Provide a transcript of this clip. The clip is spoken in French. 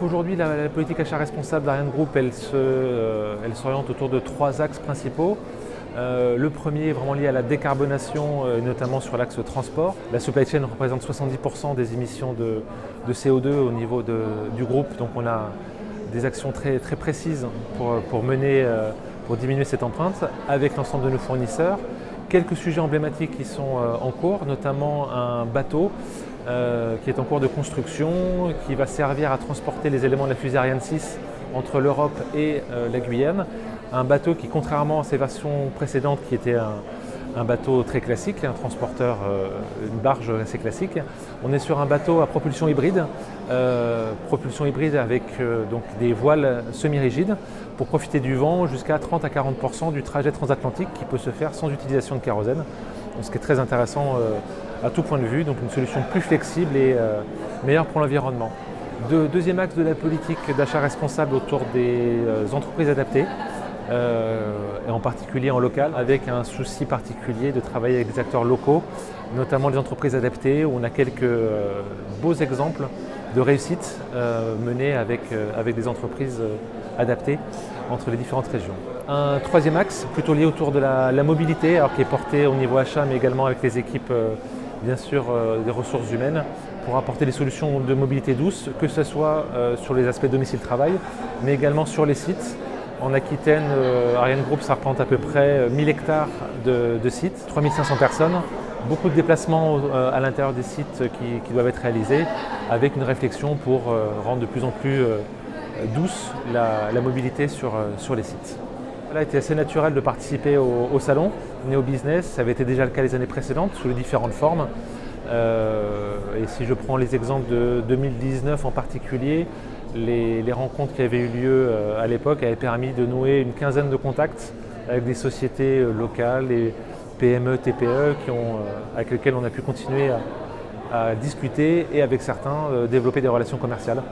aujourd'hui, la politique achat responsable d'Ariane Group, elle s'oriente autour de 3 axes principaux. Le premier est vraiment lié à la décarbonation, notamment sur l'axe transport. La supply chain représente 70% des émissions de CO2 au niveau du groupe, donc on a des actions très précises pour diminuer cette empreinte avec l'ensemble de nos fournisseurs. Quelques sujets emblématiques qui sont en cours, notamment un bateau qui est en cours de construction, qui va servir à transporter les éléments de la fusée Ariane 6 entre l'Europe et la Guyane. Un bateau qui, contrairement à ses versions précédentes, qui était un bateau très classique, un transporteur, une barge assez classique, on est sur un bateau à propulsion hybride avec donc des voiles semi-rigides pour profiter du vent jusqu'à 30 à 40% du trajet transatlantique qui peut se faire sans utilisation de kérosène. Donc, ce qui est très intéressant à tout point de vue, donc une solution plus flexible et meilleure pour l'environnement. Deuxième axe de la politique d'achat responsable autour des entreprises adaptées, et en particulier en local, avec un souci particulier de travailler avec des acteurs locaux, notamment les entreprises adaptées, où on a quelques beaux exemples de réussite menées avec des entreprises adaptées entre les différentes régions. Un troisième axe, plutôt lié autour de la mobilité, alors qui est porté au niveau achat, mais également avec les équipes, bien sûr, des ressources humaines, pour apporter des solutions de mobilité douce, que ce soit sur les aspects domicile-travail, mais également sur les sites. En Aquitaine, Ariane Group, ça représente à peu près 1000 hectares de sites, 3500 personnes, beaucoup de déplacements à l'intérieur des sites qui doivent être réalisés, avec une réflexion pour rendre de plus en plus douce la mobilité sur les sites. Il a été assez naturel de participer au salon Néo Business, ça avait été déjà le cas les années précédentes, sous les différentes formes. Et si je prends les exemples de 2019 en particulier, les rencontres qui avaient eu lieu à l'époque avaient permis de nouer une quinzaine de contacts avec des sociétés locales, et PME, TPE, avec lesquelles on a pu continuer à discuter et avec certains développer des relations commerciales.